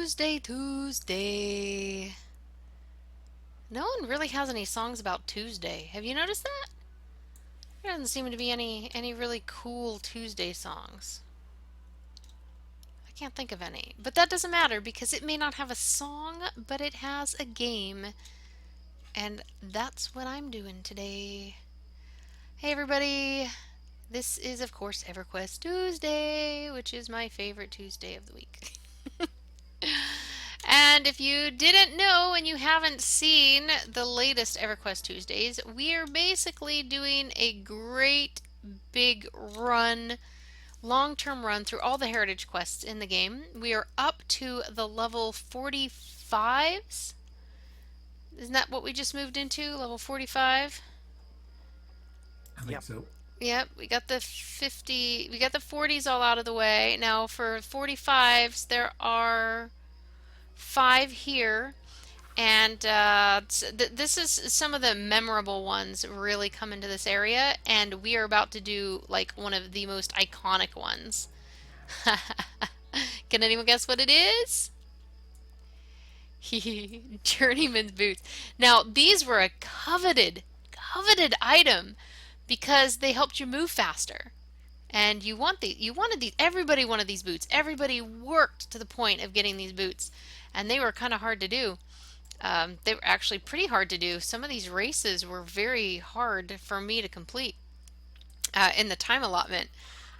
Tuesday, Tuesday. No one really has any songs about Tuesday. Have you noticed that? There doesn't seem to be any really cool Tuesday songs. I can't think of any. But that doesn't matter because it may not have a song, but it has a game. And that's what I'm doing today. Hey everybody. This is of course EverQuest Tuesday, which is my favorite Tuesday of the week. And if you didn't know and you haven't seen the latest EverQuest Tuesdays, we are basically doing a great big run, long-term run through all the heritage quests in the game. We are up to the level 45s. Isn't that what we just moved into? Level 45? I think so. Yep, we got the 50, we got the 40s all out of the way. Now for 45s, there are 5 here. And this is some of the memorable ones really come into this area, and we are about to do like one of the most iconic ones. Can anyone guess what it is? Journeyman's boots. Now, these were a coveted item because they helped you move faster. And you wanted these, everybody wanted these boots. Everybody worked to the point of getting these boots, and they were kind of hard to do. They were actually pretty hard to do. Some of these races were very hard for me to complete in the time allotment.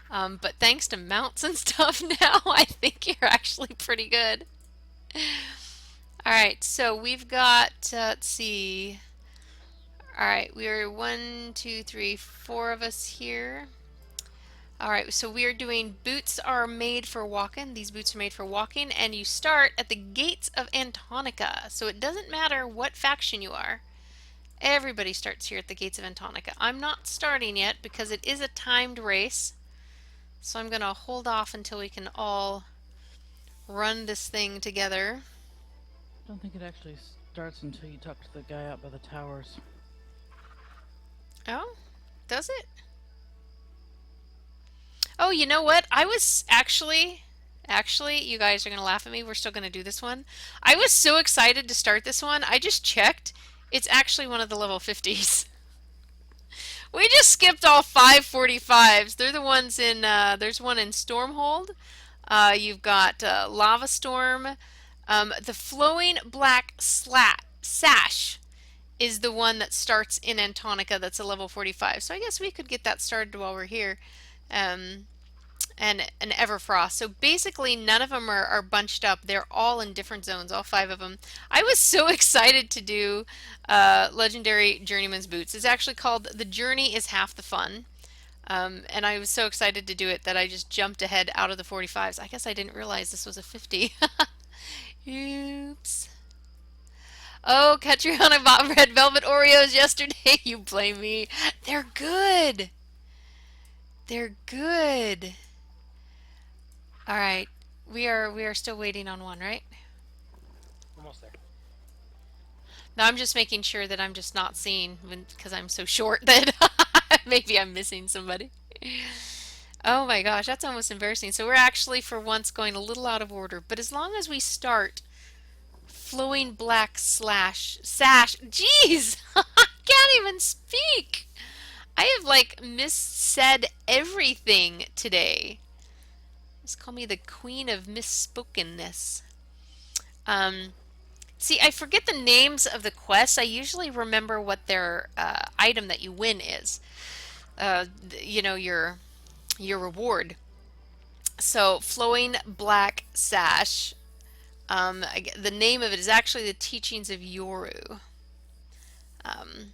But thanks to mounts and stuff now, I think you're actually pretty good. All right, so we've got, let's see. All right, we're 1, 2, 3, 4 of us here. All right, so we are doing boots are made for walking. These boots are made for walking, and you start at the gates of Antonica. So it doesn't matter what faction you are. Everybody starts here at the gates of Antonica. I'm not starting yet because it is a timed race. So I'm going to hold off until we can all run this thing together. I don't think it actually starts until you talk to the guy out by the towers. Oh, does it? Oh, you know what? I was actually, you guys are going to laugh at me. We're still going to do this one. I was so excited to start this one. I just checked. It's actually one of the level 50s. We just skipped all 545s. They're the ones in, there's one in Stormhold. You've got Lava Storm. The Flowing Black Sash is the one that starts in Antonica that's a level 45. So I guess we could get that started while we're here. And an Everfrost. So basically none of them are bunched up. They're all in different zones, all 5 of them. I was so excited to do Legendary Journeyman's Boots. It's actually called The Journey is Half the Fun. And I was so excited to do it that I just jumped ahead out of the 45s. I guess I didn't realize this was a 50. Oops. Oh, Catriona bought red velvet Oreos yesterday. You blame me. They're good. They're good. All right. We are still waiting on one, right? Almost there. No, I'm just making sure that I'm just not seeing because I'm so short that maybe I'm missing somebody. Oh my gosh, that's almost embarrassing. So we're actually for once going a little out of order, but as long as we start flowing black slash sash, jeez, I can't even speak. I have like missaid everything today. Just call me the queen of misspokenness. Um, See, I forget the names of the quests. I usually remember what their item that you win is. You know, your reward. So, flowing black sash. The name of it is actually the teachings of Yoru. Um,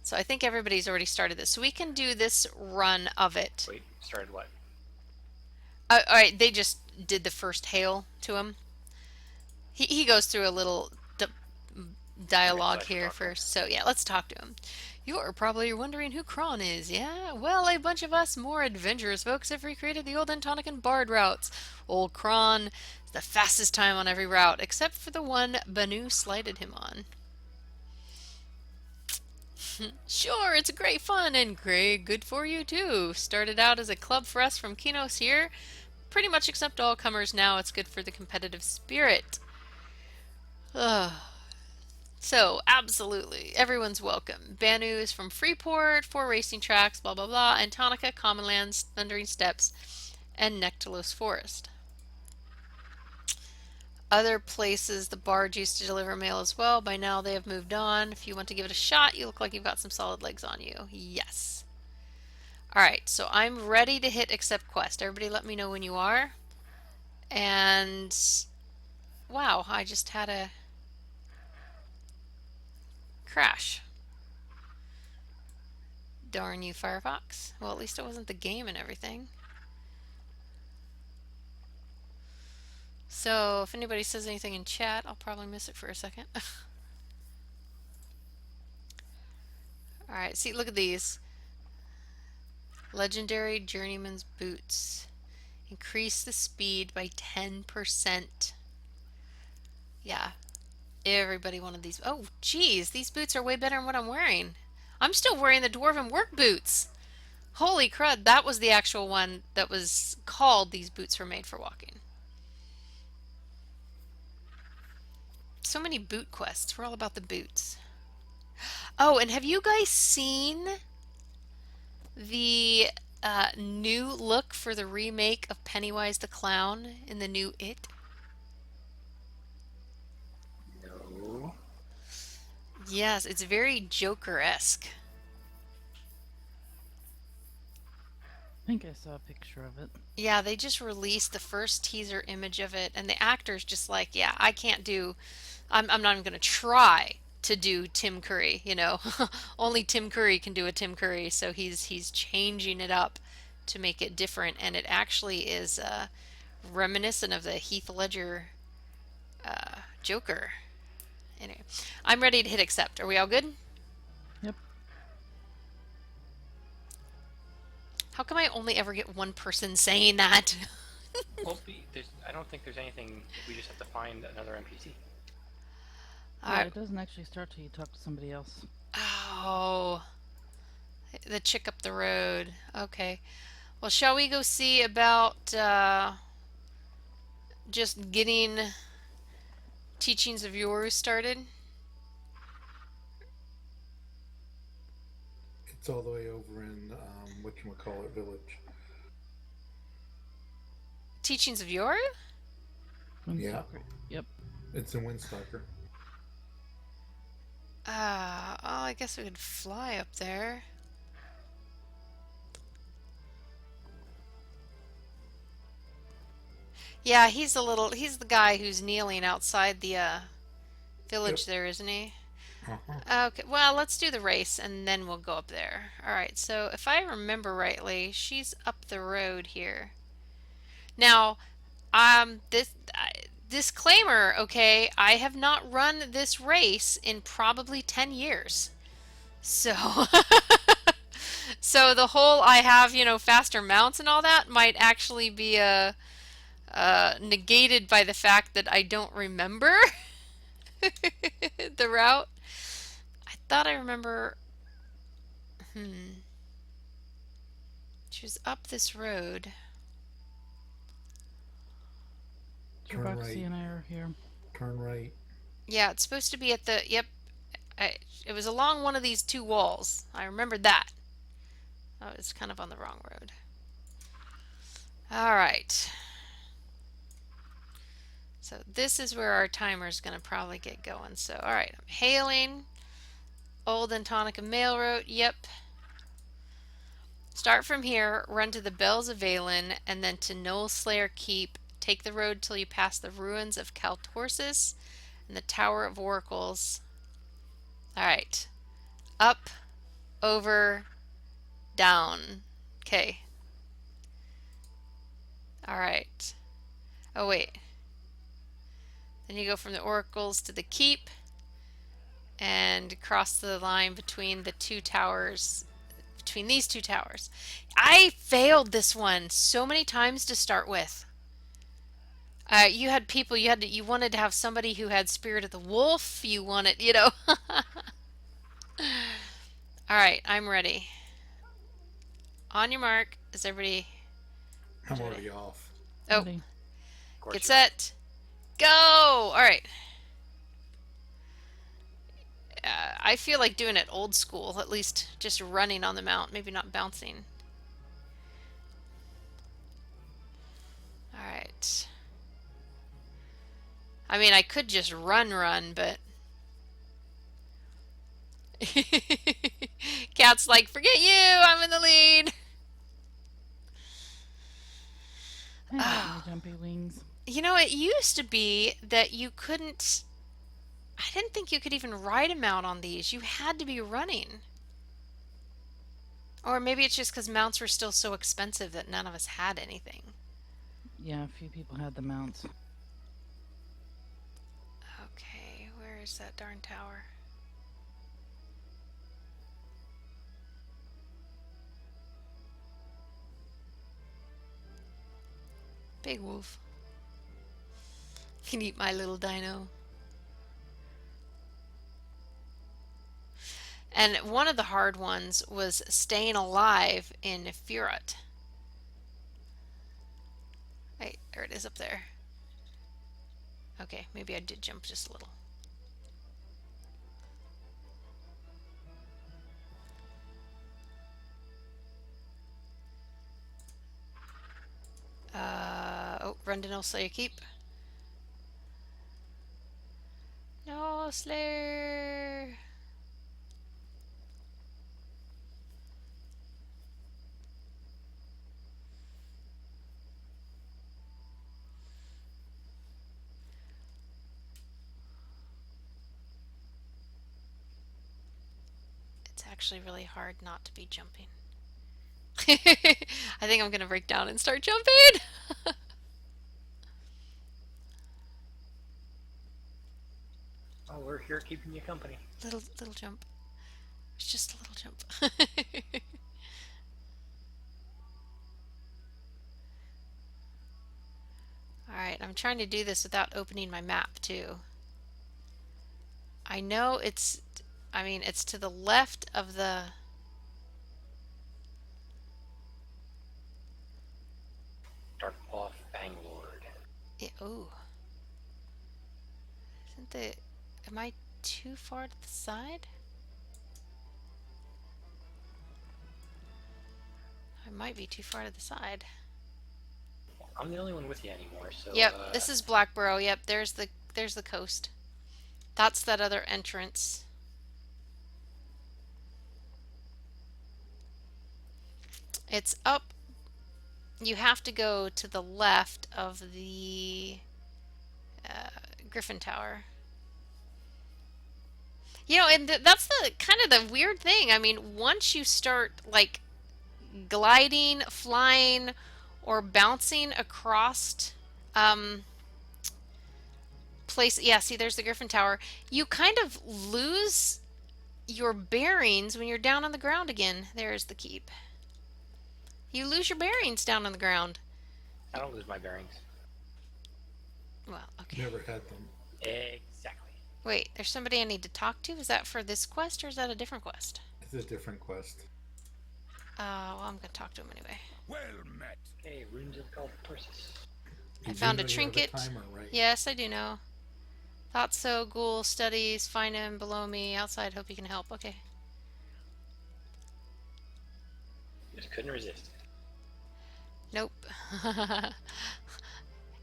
so I think everybody's already started this. So we can do this run of it. Wait, started what? All right, they just did the first hail to him. He goes through a little dialogue here first. So yeah, let's talk to him. You're probably wondering who Kron is, yeah? Well, a bunch of us more adventurous folks have recreated the old Antonican bard routes. Old Kron is the fastest time on every route, except for the one Banu slighted him on. Sure, it's great fun and great good for you too. Started out as a club for us from Kinos here, pretty much accept all comers now. It's good for the competitive spirit. Ugh. So, absolutely, everyone's welcome. Banu is from Freeport, 4 racing tracks, blah blah blah, and Tonica, Commonlands, Thundering Steppes, and Nectalos Forest. Other places the barge used to deliver mail as well. By now they have moved on. If you want to give it a shot, you look like you've got some solid legs on you. Yes. Alright, so I'm ready to hit accept quest. Everybody let me know when you are. And wow, I just had a crash. Darn you, Firefox. Well, at least it wasn't the game and everything. So, if anybody says anything in chat, I'll probably miss it for a second. Alright, see, look at these. Legendary Journeyman's Boots. Increase the speed by 10%. Yeah, everybody wanted these. Oh, geez, these boots are way better than what I'm wearing. I'm still wearing the Dwarven work boots. Holy crud, that was the actual one that was called these boots were made for walking. So many boot quests. We're all about the boots. Oh, and have you guys seen the new look for the remake of Pennywise the Clown in the new It? No. Yes, it's very Joker-esque. I think I saw a picture of it. Yeah, they just released the first teaser image of it, and the actor's just like, yeah, I can't do, I'm not even going to try to do Tim Curry, you know. Only Tim Curry can do a Tim Curry, so he's changing it up to make it different, and it actually is reminiscent of the Heath Ledger Joker. Anyway, I'm ready to hit accept. Are we all good? Yep. How come I only ever get one person saying that? Well, I don't think there's anything. We just have to find another NPC. Yeah, it doesn't actually start till you talk to somebody else. Oh, the chick up the road. Okay. Well, shall we go see about just getting teachings of yours started? It's all the way over in whatchamacallit village. Teachings of Yoru? Yeah. Yep. It's in Windstalker. Oh, I guess we could fly up there. Yeah, he's the guy who's kneeling outside the village Yep. there, isn't he? Uh-huh. Okay, well, let's do the race and then we'll go up there. Alright, so if I remember rightly, she's up the road here. Now, disclaimer, okay, I have not run this race in probably 10 years. So, so the whole I have, faster mounts and all that might actually be negated by the fact that I don't remember the route. I thought I remember. She was up this road. Turn Roxy right. and I are here. Turn right. Yeah, it's supposed to be at the. Yep. It was along one of these two walls. I remembered that. Oh, it's kind of on the wrong road. All right. So this is where our timer is going to probably get going. So, all right, I'm hailing. Old Antonica Mail Road. Yep. Start from here, run to the Bells of Valen, and then to Knoll Slayer Keep. Take the road till you pass the ruins of Kaltorsis and the Tower of Oracles. Alright. Up, over, down. Okay. Alright. Oh, wait. Then you go from the Oracles to the Keep and cross the line between the two towers. Between these two towers. I failed this one so many times to start with. You had people, you wanted to have somebody who had Spirit of the Wolf. You wanted, Alright, I'm ready. On your mark. Is everybody... I'm already off. Oh, Ready. Of course get you are. set, go! All right. I feel like doing it old school, at least just running on the mount, maybe not bouncing. All right. I mean, I could just run, but Cat's like, forget you, I'm in the lead. I hate my Oh, jumpy wings. it used to be that you couldn't, I didn't think you could even ride a mount on these. You had to be running. Or maybe it's just because mounts were still so expensive that none of us had anything. Yeah, a few people had the mounts. Okay, where is that darn tower? Big wolf. Can eat my little dino. And one of the hard ones was staying alive in Furet. Hey, there it is up there. Okay, maybe I did jump just a little. Oh, Rundin will slay a keep. No, Slayer. It's actually really hard not to be jumping. I think I'm gonna break down and start jumping. Oh, we're here keeping you company. Little jump. It's just a little jump. Alright, I'm trying to do this without opening my map too. I know it's to the left of the... Dark Off Banglord. Oh. Am I too far to the side? I might be too far to the side. I'm the only one with you anymore, so Yep, this is Blackborough. Yep, there's the coast. That's that other entrance. It's up. You have to go to the left of the Griffin Tower. And that's the kind of the weird thing. I mean, once you start like gliding, flying, or bouncing across place, yeah, see, there's the Griffin Tower. You kind of lose your bearings when you're down on the ground again. There's the keep. You lose your bearings down on the ground. I don't lose my bearings. Well, okay. Never had them. Exactly. Wait, there's somebody I need to talk to. Is that for this quest or is that a different quest? It's a different quest. Well, I'm gonna talk to him anyway. Well met. Okay, runes of called Persis. I You do found a know you have trinket. timer, right? Yes, I do know. Thought so. Ghoul studies. Find him below me. Outside. Hope he can help. Okay. Just couldn't resist. Nope.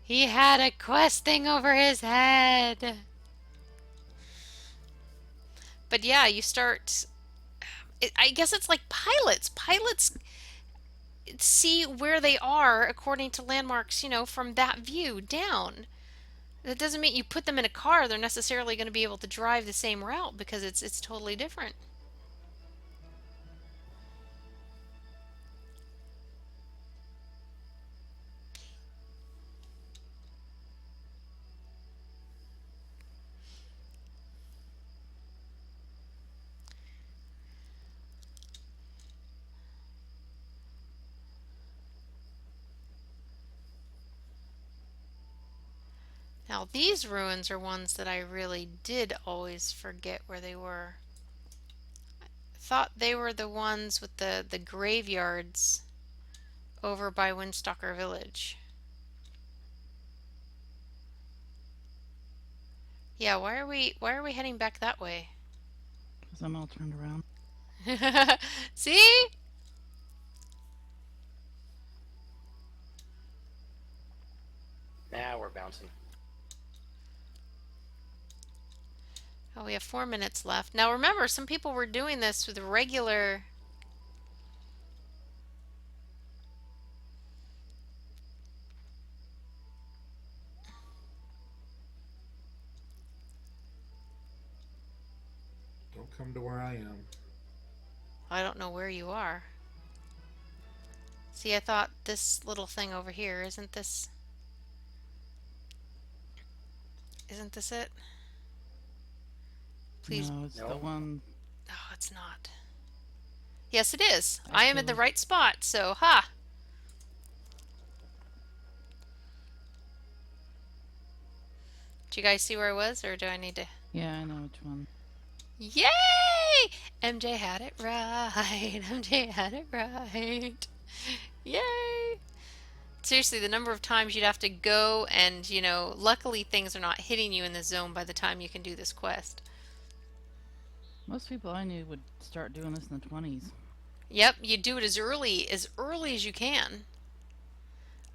He had a quest thing over his head. But yeah, you start. I guess it's like pilots. Pilots see where they are according to landmarks, from that view down. That doesn't mean you put them in a car, they're necessarily going to be able to drive the same route because it's totally different. Now these ruins are ones that I really did always forget where they were. I thought they were the ones with the graveyards over by Windstalker Village. Yeah, why are we heading back that way? Because I'm all turned around. See? Now we're bouncing. Oh, we have 4 minutes left. Now remember, some people were doing this with regular. Don't come to where I am. I don't know where you are. See, I thought this little thing over here, isn't this it? Please. No, it's the No. one. Oh, it's not. Yes, it is. I am in the Actually, right spot, so ha. Do you guys see where I was, or do I need to? yeah, I know which one. Yay! MJ had it right. MJ had it right. Yay! Seriously, the number of times you'd have to go and, luckily things are not hitting you in the zone by the time you can do this quest. Most people I knew would start doing this in the 20s. Yep, you do it as early as you can.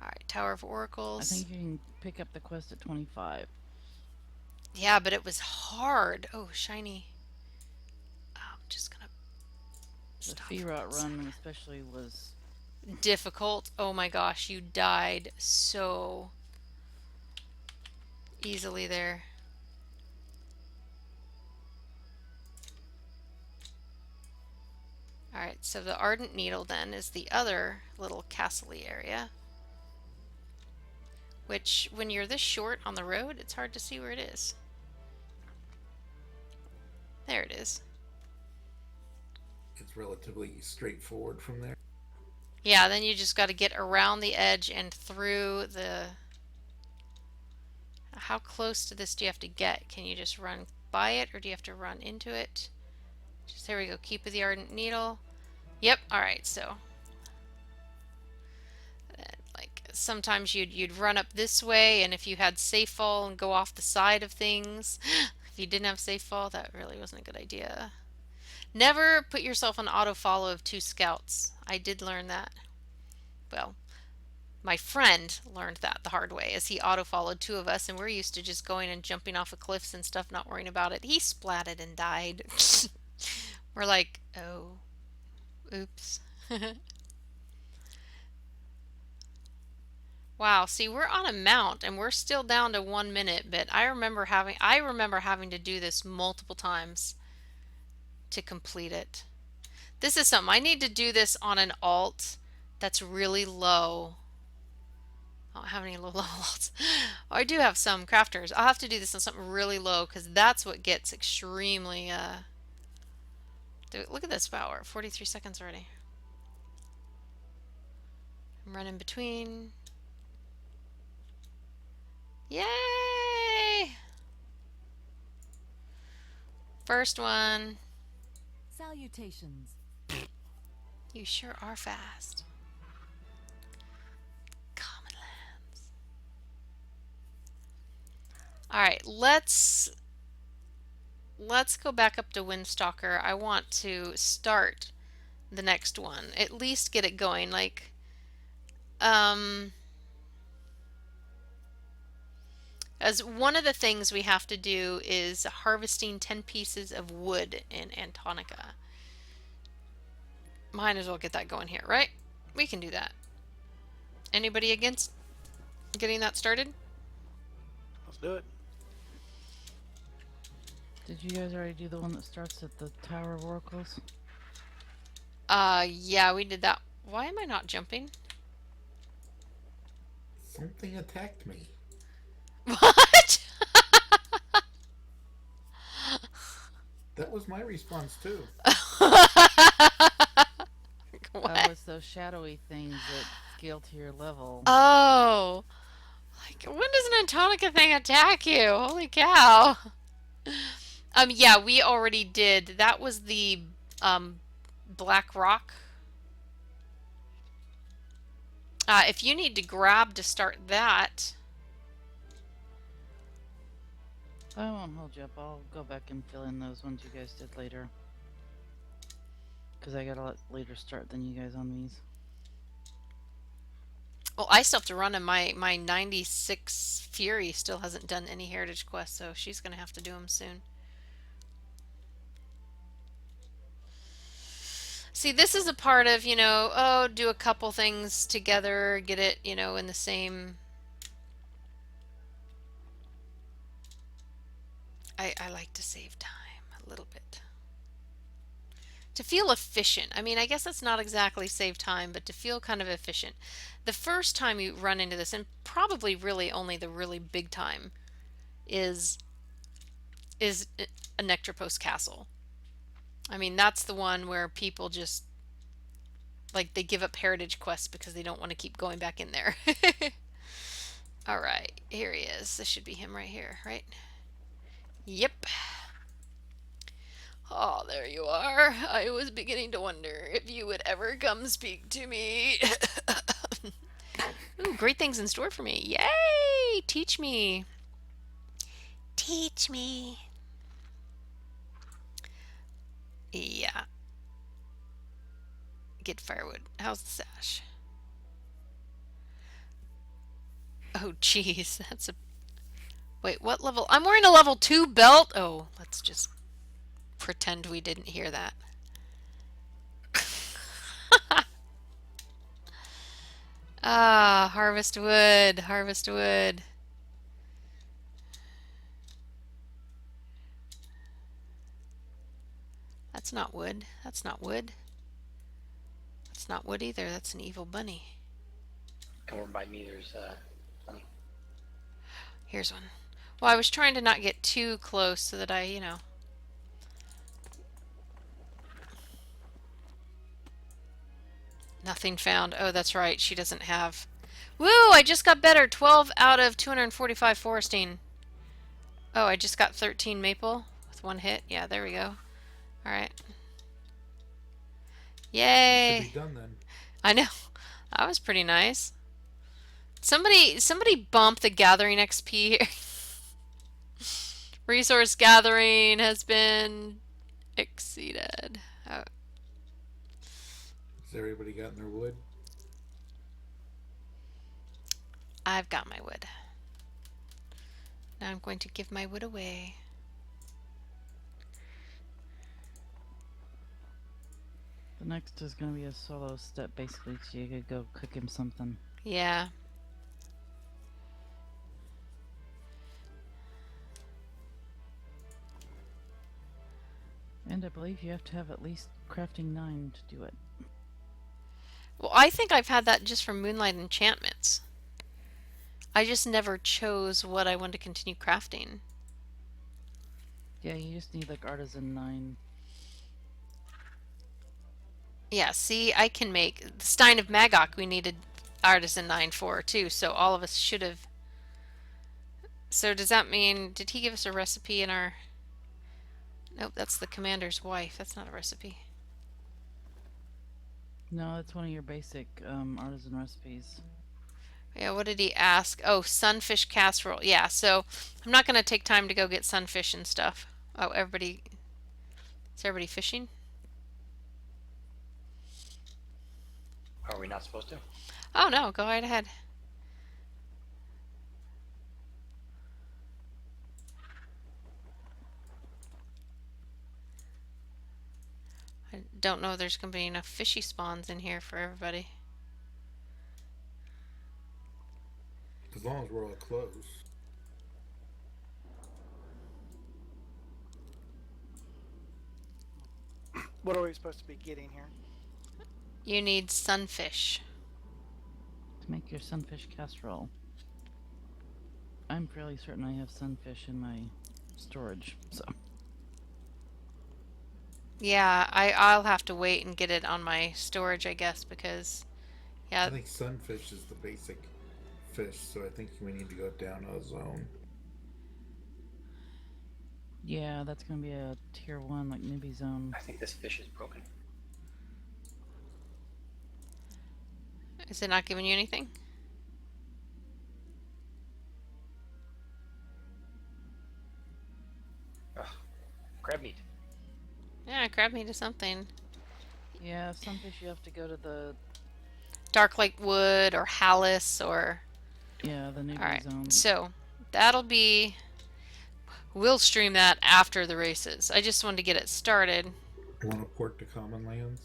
All right, Tower of I Oracles. think you can pick up the quest at 25. Yeah, but it was hard. Oh, shiny. I'm just gonna The stop for Fearot 1 run second. especially was Difficult. Oh my gosh, you died so easily there. Alright, so the Ardent Needle then is the other little castle-y area. Which, when you're this short on the road, it's hard to see where it is. There it is. It's relatively straightforward from there. Yeah, then you just got to get around the edge and through the... How close to this do you have to get? Can you just run by it, or do you have to run into it? Just, there we go. Keep with the Ardent Needle. Yep, alright, so... Like, sometimes you'd run up this way, and if you had safe fall and go off the side of things... If you didn't have safe fall, that really wasn't a good idea. Never put yourself on auto follow of 2 scouts. I did learn that. Well, my friend learned that the hard way, as he auto followed 2 of us, and we're used to just going and jumping off of cliffs and stuff, not worrying about it. He splatted and died. We're like, oh, oops. Wow, see, we're on a mount and we're still down to 1 minute, but I remember having to do this multiple times to complete it. This is something I need to do this on an alt that's really low. I don't have any low level alts. Oh, I do have some crafters. I'll have to do this on something really low because that's what gets extremely look at this power. 43 seconds already. I'm running between. Yay! First one. Salutations. You sure are fast. Common lands. Alright, let's go back up to Windstalker. I want to start the next one. At least get it going. Like, as one of the things we have to do is harvesting 10 pieces of wood in Antonica. Might as well get that going here, right? We can do that. Anybody against getting that started? Let's do it. Did you guys already do the one that starts at the Tower of Oracles? Yeah, we did that. Why am I not jumping? Something attacked me. What? That was my response too. What? Oh, it's those shadowy things that scale to your level. Oh. Like, when does an Antonica thing attack you? Holy cow. Yeah, we already did. That was the, Black Rock. If you need to grab to start that. I won't hold you up. I'll go back and fill in those ones you guys did later. Because I got a lot later start than you guys on these. Well, I still have to run, and my 96 Fury still hasn't done any heritage quests, so she's gonna have to do them soon. See, this is a part of, oh, do a couple things together, get it, in the same. I like to save time a little bit. To feel efficient. I mean, I guess that's not exactly save time, but to feel kind of efficient. The first time you run into this, and probably really only the really big time, is a Nectropos Castle. I mean, that's the one where people just like they give up heritage quests because they don't want to keep going back in there. All right, here he is. This should be him right here, right? Yep. Oh, there you are. I was beginning to wonder if you would ever come speak to me. Ooh, great things in store for me. Yay! Teach me. Teach me. Yeah. Get firewood. How's the sash? Oh, jeez. That's a... Wait, what level? I'm wearing a level 2 belt? Oh, let's just pretend we didn't hear that. Ah, harvest wood. Harvest wood. That's not wood. That's not wood. That's not wood either. That's an evil bunny. Over by me, there's plenty. Here's one. Well, I was trying to not get too close so that I. Nothing found. Oh, that's right. She doesn't have... Woo! I just got better. 12 out of 245 foresting. Oh, I just got 13 maple with one hit. Yeah, there we go. Alright. Yay! Should be done then. I know. That was pretty nice. Somebody bump the gathering XP here. Resource gathering has been exceeded. Oh. Has everybody gotten their wood? I've got my wood. Now I'm going to give my wood away. The next is going to be a solo step, basically, so you could go cook him something. Yeah. And I believe you have to have at least crafting 9 to do it. Well, I think I've had that just from Moonlight Enchantments. I just never chose what I wanted to continue crafting. Yeah, you just need like artisan 9. Yeah, see, I can make the Stein of Magok we needed Artisan 9 for too, so all of us should have. So does that mean, did he give us a recipe in our... Nope, that's the commander's wife. That's not a recipe. No, that's one of your basic artisan recipes. Yeah, what did he ask? Oh, sunfish casserole. Yeah, so I'm not going to take time to go get sunfish and stuff. Oh, everybody... Is everybody fishing? Are we not supposed to? Oh, no, go right ahead. I don't know if there's going to be enough fishy spawns in here for everybody. As long as we're all close. What are we supposed to be getting here? You need sunfish. To make your sunfish casserole. I'm fairly certain I have sunfish in my storage, so... Yeah, I'll have to wait and get it on my storage, I guess, because yeah. I think sunfish is the basic fish, so I think we need to go down a zone. Yeah, that's gonna be a tier 1, like newbie zone. I think this fish is broken. Is it not giving you anything? crab meat. Yeah, crab meat is something. Yeah, sunfish you have to go to the Dark Lake Wood or Hallis or... the newbie Alright, zone. so that'll be... We'll stream that after the races. I just wanted to get it started. Want to port to Common Lands?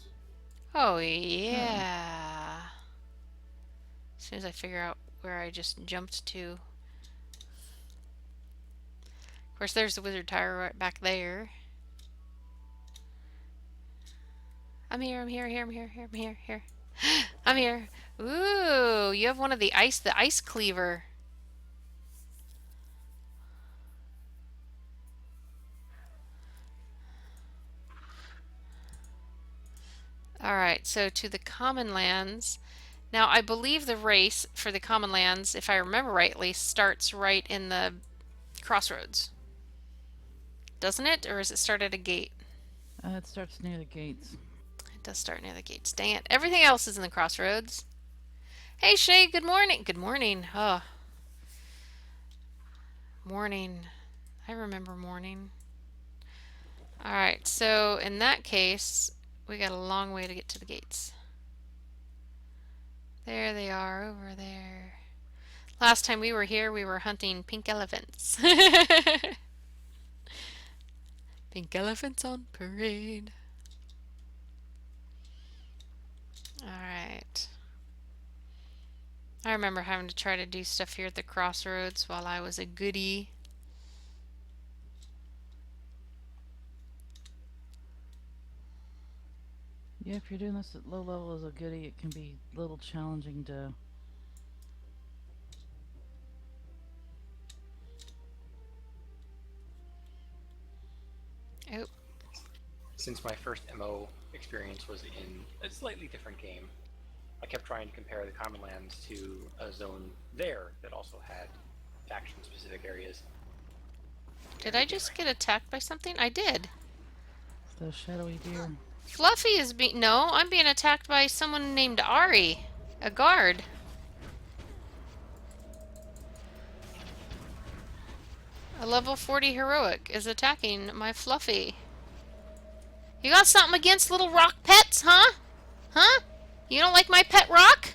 Oh, yeah. As soon as I figure out where I just jumped to. Of course, there's the wizard tower right back there. I'm here, I'm here, here, I'm here, here, I'm here, here. I'm here. Ooh, you have one of the ice cleaver. Alright, so to the common lands. Now, I believe the race for the common lands, if I remember rightly, starts right in the crossroads. Doesn't it? Or is it start at a gate? It starts near the gates. It does start near the gates. Dang it. Everything else is in the crossroads. Hey, Shay, good morning. Good morning. Oh. Morning. I remember morning. Alright, so in that case, we got a long way to get to the gates. There they are, over there. Last time we were here, we were hunting pink elephants. Pink elephants on parade. Alright. I remember having to try to do stuff here at the crossroads while I was a goodie. Yeah, if you're doing this at low level as a goodie, it can be a little challenging to... Oh, Since my first MO experience was in a slightly different game, I kept trying to compare the Common Lands to a zone there that also had faction-specific areas. did I just get attacked by something? I did. The shadowy deer. Fluffy is being... No, I'm being attacked by someone named Ari. A guard. A level 40 heroic is attacking my Fluffy. You got something against little rock pets, huh? Huh? You don't like my pet rock?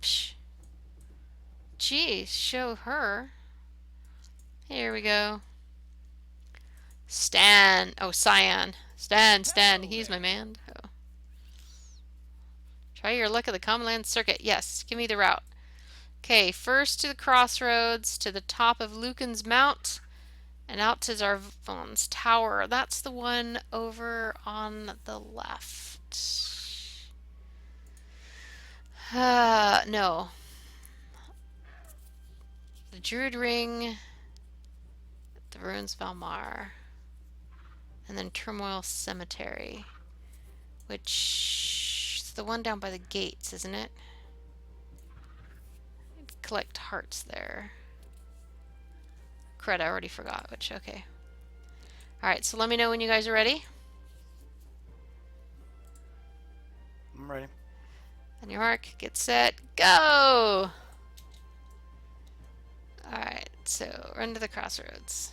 Psh. Jeez, show her. Here we go. Stan. Oh, Cyan. Stan. He's my man. Oh. Try your luck at the Common Land Circuit. Yes, give me the route. Okay, first to the crossroads, to the top of Lucan's Mount, and out to Zarvon's Tower. That's the one over on the left. No. The Druid Ring, the Ruins Valmar, and then Turmoil Cemetery, which is the one down by the gates, isn't it? Collect hearts there. Crud, I already forgot which. Okay. Alright, so let me know when you guys are ready. I'm ready. On your mark, get set, go! Alright, so run to the crossroads.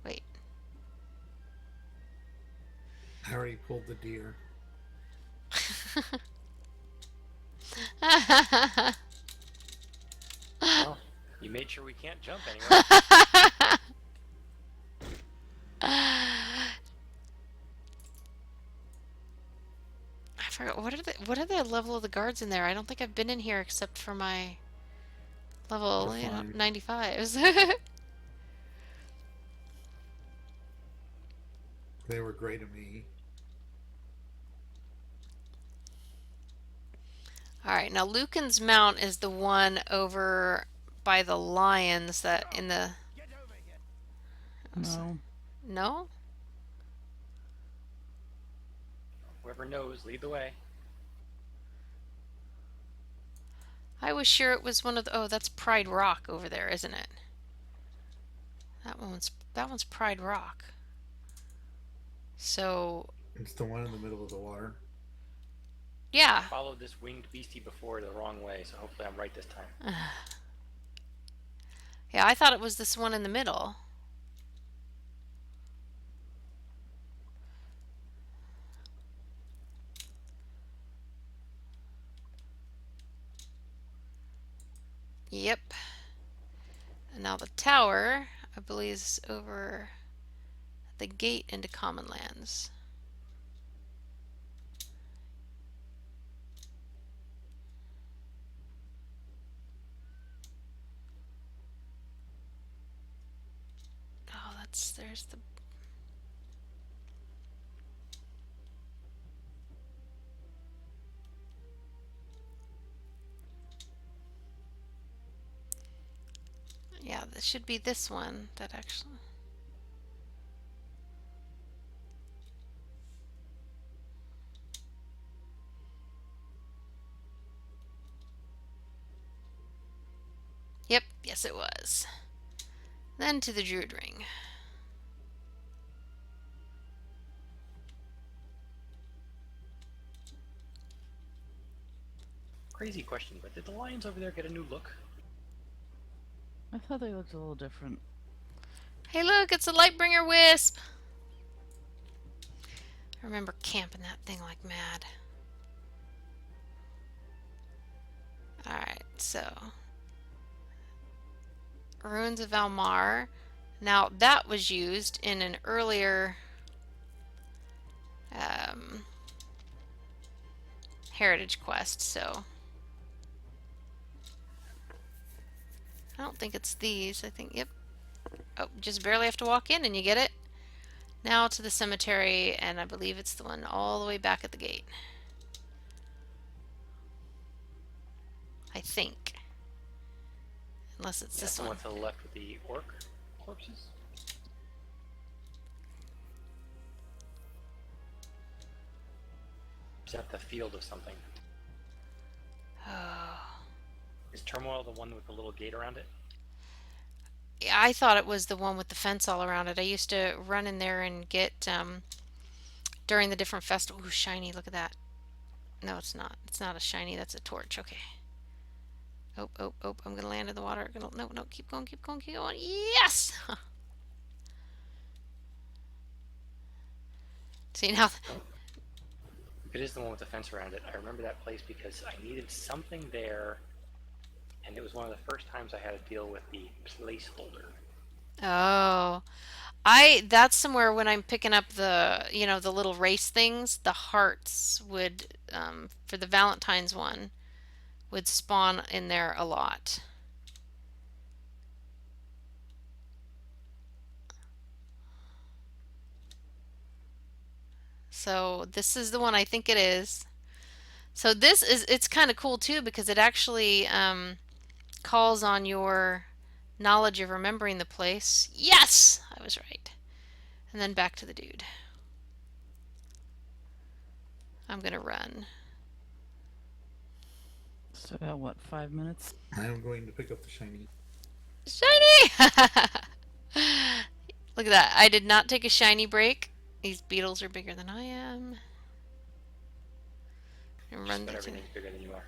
Wait. I already pulled the deer. Well, you made sure we can't jump anywhere. I forgot what are the level of the guards in there? I don't think I've been in here except for my level, You're fine. 95s. They were great to me. Alright, now Lucan's Mount is the one over by the lions that in the... No. No? Whoever knows, lead the way. I was sure it was one of the... Oh, that's Pride Rock over there, isn't it? That one's Pride Rock. So... It's the one in the middle of the water. Yeah. I followed this winged beastie before the wrong way, so hopefully I'm right this time. Yeah, I thought it was this one in the middle. Yep. And now the tower, I believe, is over the gate into Common Lands. Oh, there's the... Yeah, this should be this one that actually... Yep, yes it was. Then to the Druid Ring. Crazy question, but did the lions over there get a new look? I thought they looked a little different. Hey look, it's a Lightbringer Wisp! I remember camping that thing like mad. Alright, so... Ruins of Almar. Now, that was used in an earlier... heritage quest, so... I don't think it's these. I think, yep. Oh, just barely have to walk in and you get it. Now to the cemetery, and I believe it's the one all the way back at the gate. I think. Unless it's this The one. one to the left with the orc corpses? Is that the field of something? Oh. Is Turmoil the one with the little gate around it? Yeah, I thought it was the one with the fence all around it. I used to run in there and get, during the different festivals. Ooh, shiny, look at that. No, it's not. It's not a shiny, that's a torch. Okay. Oh, oh, oh, I'm gonna land in the water. No, no, keep going, keep going, keep going. Yes! See, now... If it is the one with the fence around it, I remember that place because I needed something there, and it was one of the first times I had to deal with the placeholder. Oh. That's somewhere when I'm picking up the, the little race things, the hearts would, for the Valentine's one, would spawn in there a lot. So this is the one I think it is. So it's kind of cool too because it actually calls on your knowledge of remembering the place. Yes! I was right. And then back to the dude. I'm gonna run. So about what, 5 minutes? I am going to pick up the shiny. Shiny! Look at that. I did not take a shiny break. These beetles are bigger than I am. And Just run about to everything's bigger than you are.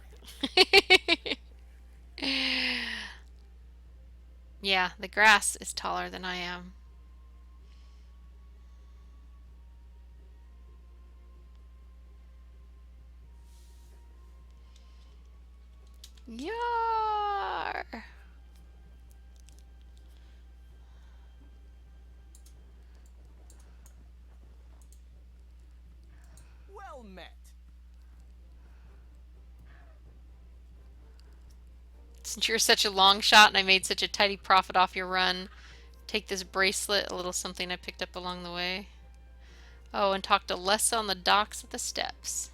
Yeah, the grass is taller than I am. Yar! Well met. Since you're such a long shot and I made such a tidy profit off your run, take this bracelet, a little something I picked up along the way. Oh, and talk to Les on the docks at the steps.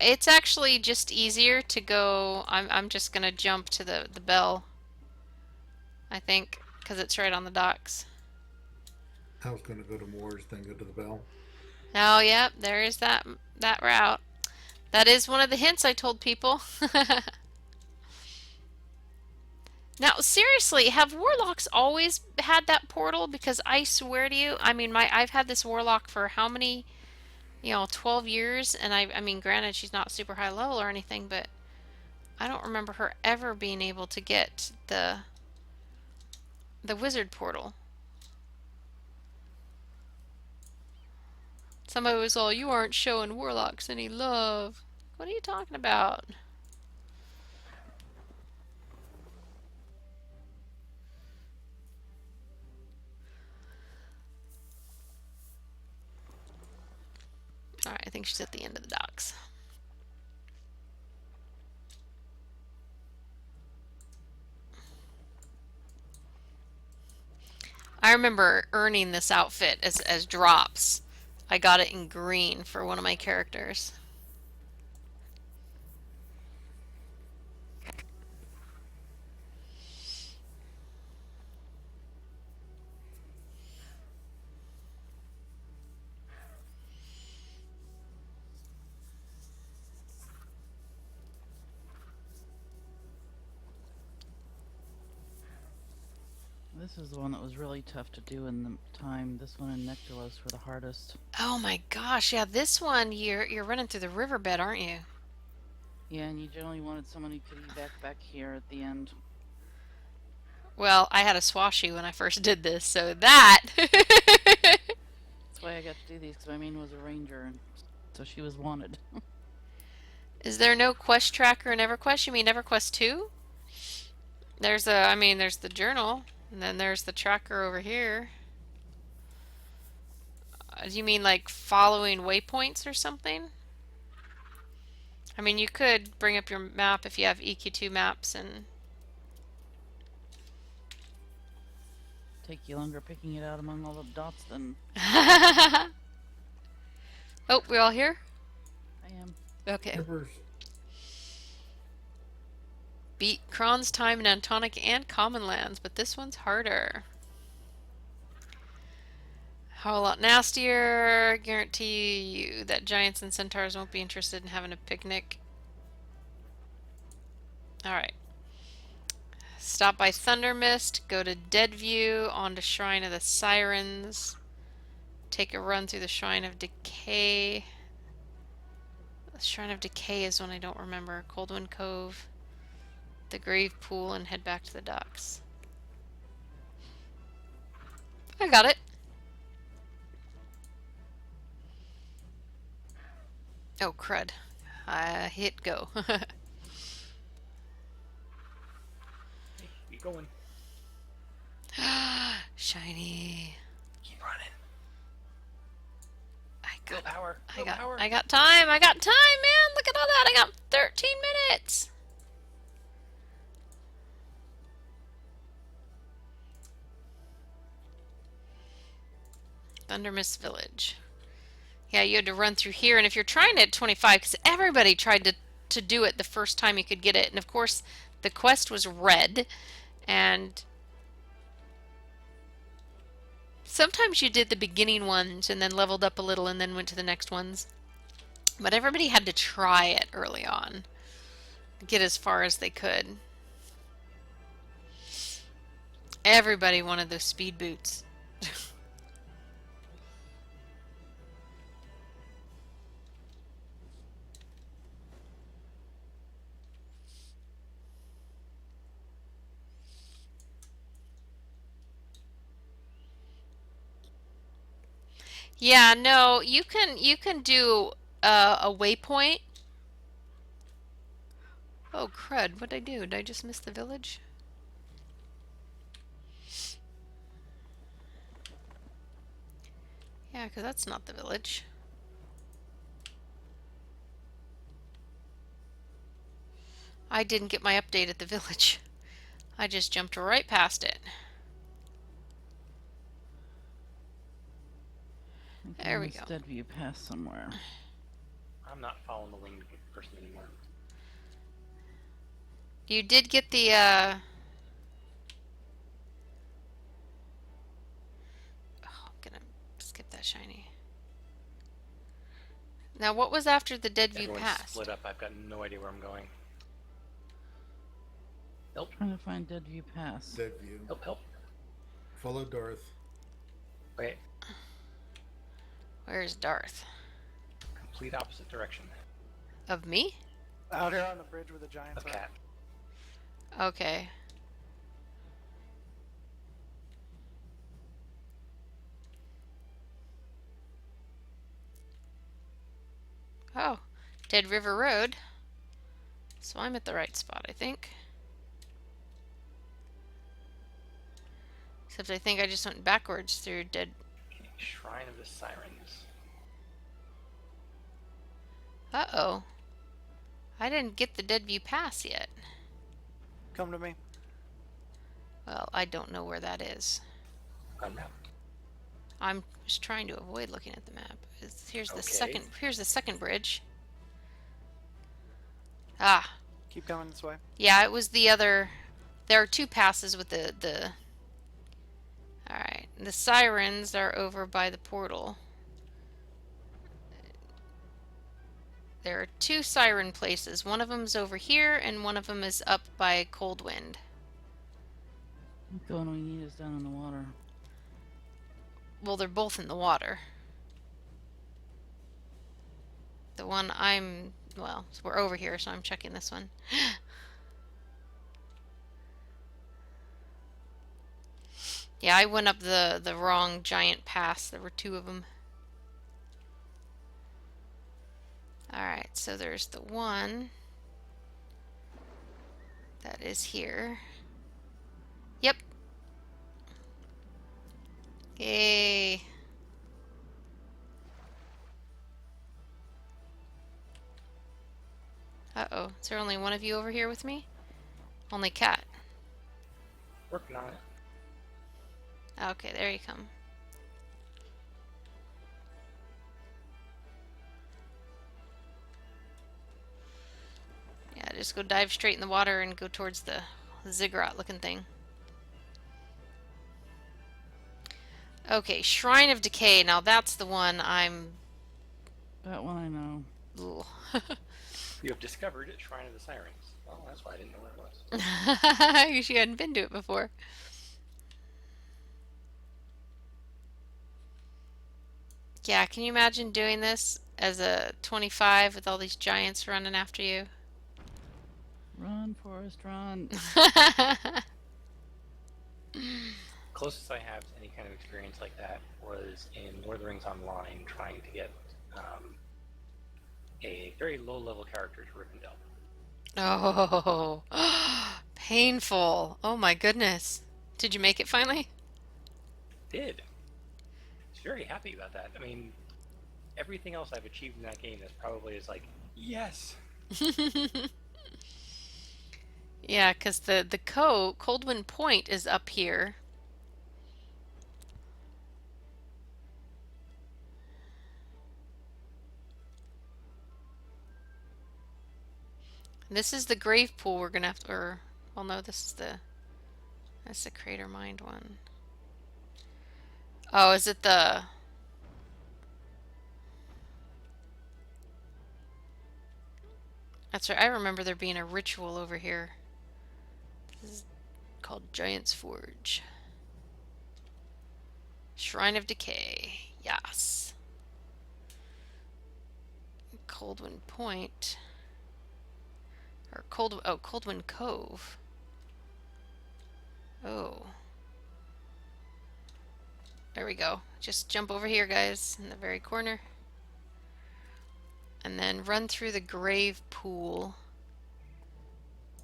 It's actually just easier to go. I'm just gonna jump to the bell. I think, because it's right on the docks. I was going to go to Moore's, then go to the Bell. Oh, yep, there is that route. That is one of the hints I told people. Now, seriously, have warlocks always had that portal? Because I swear to you, I mean, I've had this warlock for how many 12 years, and I mean, granted, she's not super high level or anything, but I don't remember her ever being able to get the wizard portal. Somebody was all, you aren't showing warlocks any love. What are you talking about? Alright, I think she's at the end of the docks. I remember earning this outfit as drops. I got it in green for one of my characters. This is the one that was really tough to do in the time. This one and Nectalos were the hardest. Oh my gosh, yeah, this one you're running through the riverbed, aren't you? Yeah, and you generally wanted someone who could evac back here at the end. Well, I had a swashy when I first did this, so that. That's why I got to do these, because my main was a ranger, and so she was wanted. Is there no quest tracker in EverQuest? You mean EverQuest 2? There's the journal, and then there's the tracker over here. Do you mean like following waypoints or something? I mean, you could bring up your map if you have EQ2 maps and... Take you longer picking it out among all the dots than Oh, we all here? I am. Okay. Rippers. Beat Kron's time in Antonic and Common Lands, but this one's harder. How a lot nastier. Guarantee you that giants and centaurs won't be interested in having a picnic. Alright. Stop by Thundermist, go to Deadview, on to Shrine of the Sirens. Take a run through the Shrine of Decay. The Shrine of Decay is one I don't remember. Coldwind Cove, the Grave Pool, and head back to the docks. I got it. Oh, crud. I hit go. Keep going. Shiny. Keep running. I Go got power. I Go got power. I got time. I got time, man. Look at all that. I got 13 minutes. Thundermist Village. Yeah, you had to run through here, and if you're trying it at 25, because everybody tried to do it the first time you could get it, and of course the quest was red, and sometimes you did the beginning ones and then leveled up a little and then went to the next ones. But everybody had to try it early on. Get as far as they could. Everybody wanted those speed boots. Yeah, no, you can do a waypoint. Oh crud, what'd I do? Did I just miss the village? Yeah, because that's not the village. I didn't get my update at the village. I just jumped right past it. There we go. Deadview Pass somewhere. I'm not following the winged person anymore. You did get the oh, I'm gonna skip that shiny. Now what was after the Deadview Everyone's Pass? split up. I've got no idea where I'm going. Help. Trying to find Deadview Pass. Deadview. Help, help. Follow Darth. Wait. Where's Darth? complete opposite direction Of me? Out here on the bridge where the giants of are. Cat. Okay. Oh, Dead River Road. So I'm at the right spot, I think. Except I think I just went backwards through Dead... Okay, Shrine of the Sirens. Uh-oh. I didn't get the Deadview Pass yet. Come to me. Well, I don't know where that is. On map. I'm just trying to avoid looking at the map. Here's the Okay. second bridge. Ah, Keep going this way. yeah, it was the other. There are two passes with the. All right, the sirens are over by the portal. There are two siren places. One of them's over here, and one of them is up by Coldwind. The one we need is down in the water. Well, they're both in the water. The one I'm, well, so we're over here, so I'm checking this one. Yeah, I went up the wrong giant pass. There were two of them. Alright, so there's the one that is here. Yep. Yay. Uh-oh. Is there only one of you over here with me? Only Cat. Working on it. Okay, there you come. Yeah, just go dive straight in the water and go towards the ziggurat looking thing. Okay, Shrine of Decay. Now that's the one I'm... That one I know. Ugh. You have discovered Shrine of the Sirens. Well, that's why I didn't know where it was. You hadn't been to it before. Yeah, can you imagine doing this as a 25 with all these giants running after you? Run, Forrest, run. Closest I have to any kind of experience like that was in Lord of the Rings Online, trying to get a very low-level character to Rivendell. Oh, painful. Oh my goodness. Did you make it finally? Did. I was very happy about that. I mean, everything else I've achieved in that game is probably is like, yes. Yeah, because the Coldwind Point is up here. This is the grave pool we're gonna have to, or, well no, that's the Crater Mind one. Oh, is it the... That's right, I remember there being a ritual over here. This is called Giant's Forge. Shrine of Decay, yes. Coldwind Point. Or Coldwind Cove. Oh. There we go. Just jump over here, guys, in the very corner. And then run through the grave pool.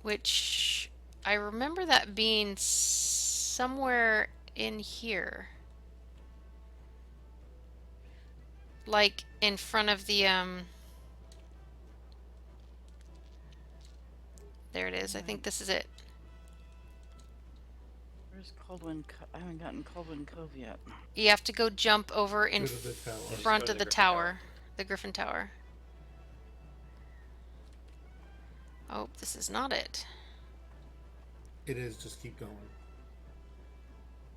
Which I remember that being somewhere in here. Like in front of the there it is. I think this is it. Where's Coldwind I haven't gotten Coldwind Cove yet. You have to go jump over in Go to the tower. front Just go of to the the Griffin tower. The Griffin Tower. Oh, this is not it. It is, just keep going.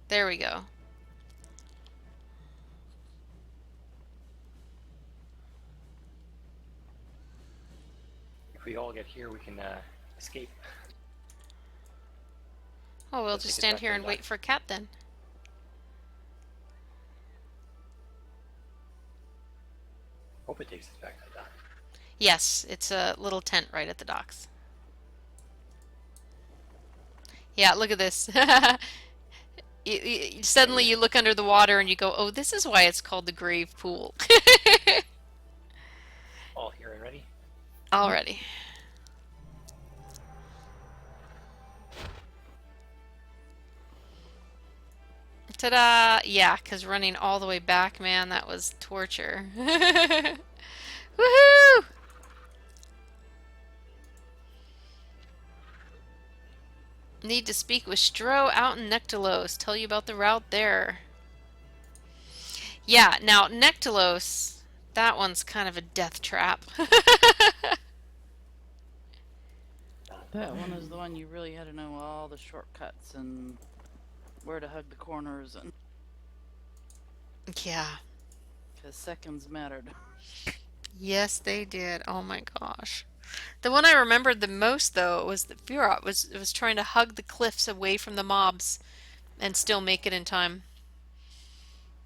There we go. If we all get here, we can escape. Oh, we'll Let's just take it stand back here to and the wait dock. for Cat then. hope it takes us back to the dock. Yes, it's a little tent right at the docks. Yeah, look at this. Suddenly you look under the water and you go, oh, this is why it's called the grave pool. All here and ready? Already. Ta-da! Yeah, because running all the way back, man, that was torture. Woohoo! Need to speak with Stro out in Nectalos. Tell you about the route there. Yeah, now Nectalos, that one's kind of a death trap. That one is the one you really had to know all the shortcuts and where to hug the corners, and Yeah. because seconds mattered. Yes, they did. Oh my gosh. The one I remembered the most, though, was that Furot was trying to hug the cliffs away from the mobs and still make it in time.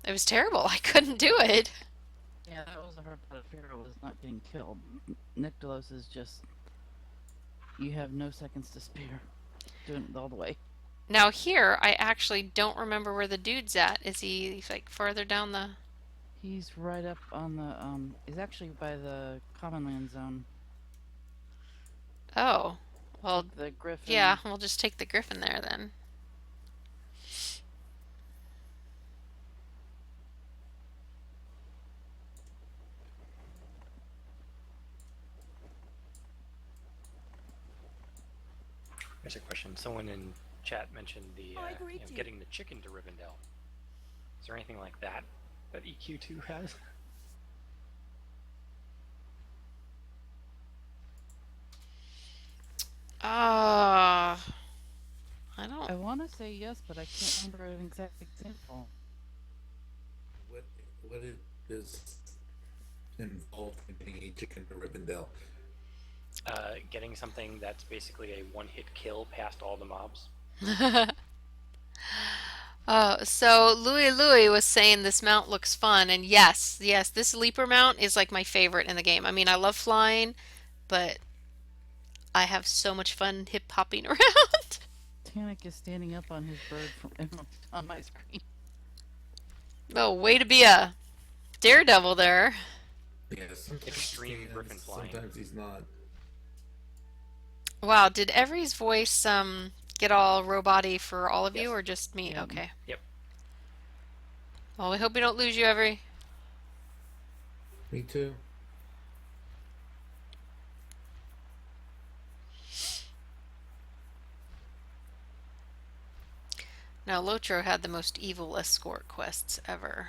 It was terrible. I couldn't do it. Yeah, that was the hard part of Pharaoh, was not getting killed. Nyctalos is just, you have no seconds to spare, doing it all the way. Now here, I actually don't remember where the dude's at. Is he like farther down the... He's right up on the, he's actually by the common land zone. Oh, well, The griffin. yeah, we'll just take the griffin there then. There's a question. Someone in chat mentioned the I agree to. getting the chicken to Rivendell. Is there anything like that that EQ2 has? I don't... I want to say yes, but I can't remember an exact example. What is involved in getting a chicken to Rivendell? Getting something that's basically a one-hit kill past all the mobs. So Louie was saying this mount looks fun, and yes, this leaper mount is like my favorite in the game. I mean, I love flying, but I have so much fun hip hopping around. Tannic is standing up on his bird on my screen. Oh, way to be a daredevil there. Yeah, sometimes Extreme he is, griffin flying. sometimes he's not. Wow, did Every's voice get all robot-y for all of you, Yes. or just me? Yep. Okay. Yep. Well, we hope we don't lose you, Every. Me too. Now, Lotro had the most evil escort quests ever.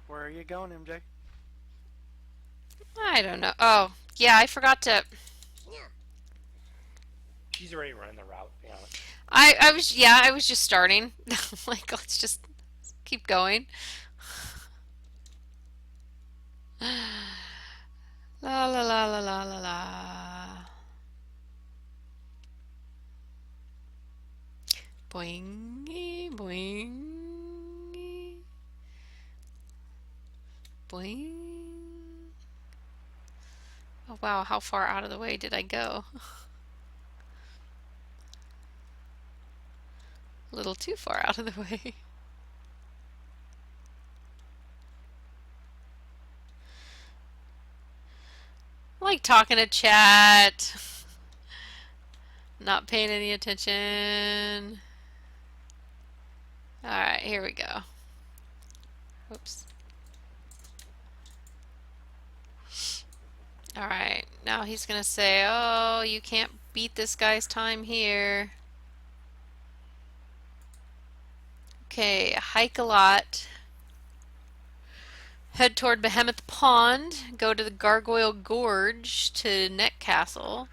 Where are you going, MJ? I don't know. Oh, yeah, I forgot to... She's already running the route. You know. I was just starting. Like, let's just keep going. La la la la la la la. Boing, boing, boing. Oh wow, how far out of the way did I go? A little too far out of the way. I like talking to chat. Not paying any attention. Alright, here we go. Oops. Alright, now he's gonna say, oh, you can't beat this guy's time here. Okay, hike a lot. Head toward Behemoth Pond. Go to the Gargoyle Gorge to Neck Castle.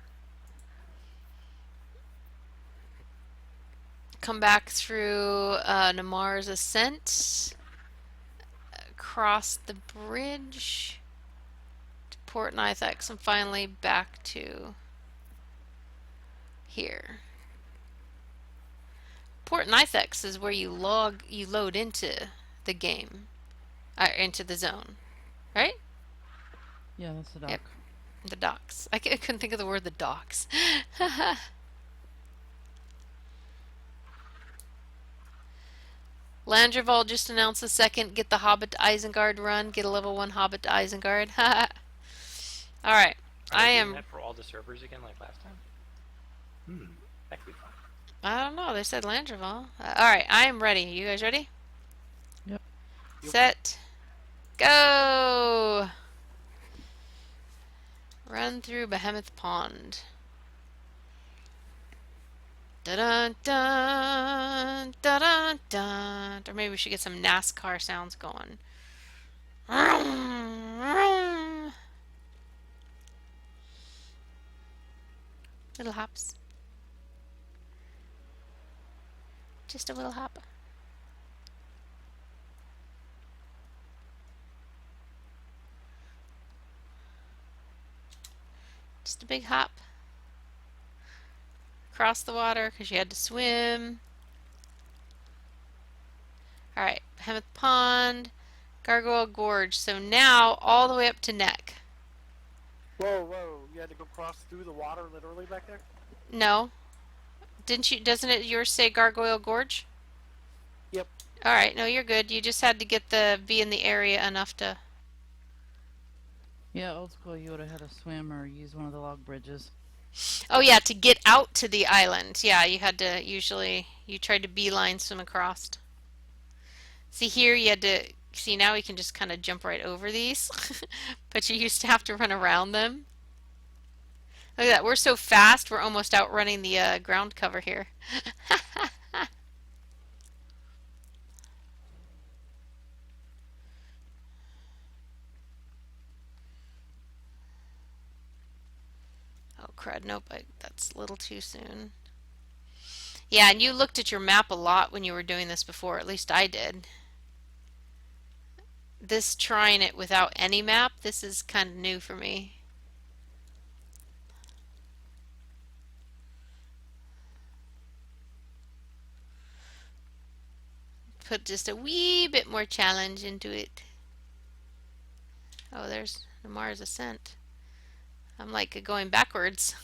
Come back through Namar's Ascent. Cross the bridge to Port Nithax, and finally back to here. Port Nithax is where you load into the game, into the zone, right? Yeah, that's the dock. Yep. The docks. I couldn't think of the word the docks. Landreval just announced the second Get the Hobbit to Isengard run. Get a level 1 Hobbit to Isengard. Alright. Are I they doing am... that for all the servers again like last time? That could be fun. I don't know. They said Landreval. Alright. I am ready. You guys ready? Yep. Set. Go! Run through Behemoth Pond. Dun dun dun dun dun. Or maybe we should get some NASCAR sounds going. Little hops. Just a little hop. Just a big hop. Across the water because you had to swim. Alright, Behemoth Pond, Gargoyle Gorge. So now all the way up to Neck. Whoa, whoa! You had to go cross through the water, literally back there. No. Didn't you? Doesn't it yours say Gargoyle Gorge? Yep. Alright, no, you're good. You just had to be in the area enough to... Yeah, old school, you would have had to swim or use one of the log bridges. Oh yeah, to get out to the island. Yeah, you had to you tried to beeline swim across. See here, you had to, see now we can just kind of jump right over these. But you used to have to run around them. Look at that, we're so fast, we're almost outrunning the ground cover here. Oh crud, nope, that's a little too soon. Yeah, and you looked at your map a lot when you were doing this before, at least I did. This trying it without any map, this is kind of new for me. Put just a wee bit more challenge into it. Oh, there's the Mars Ascent. I'm like going backwards.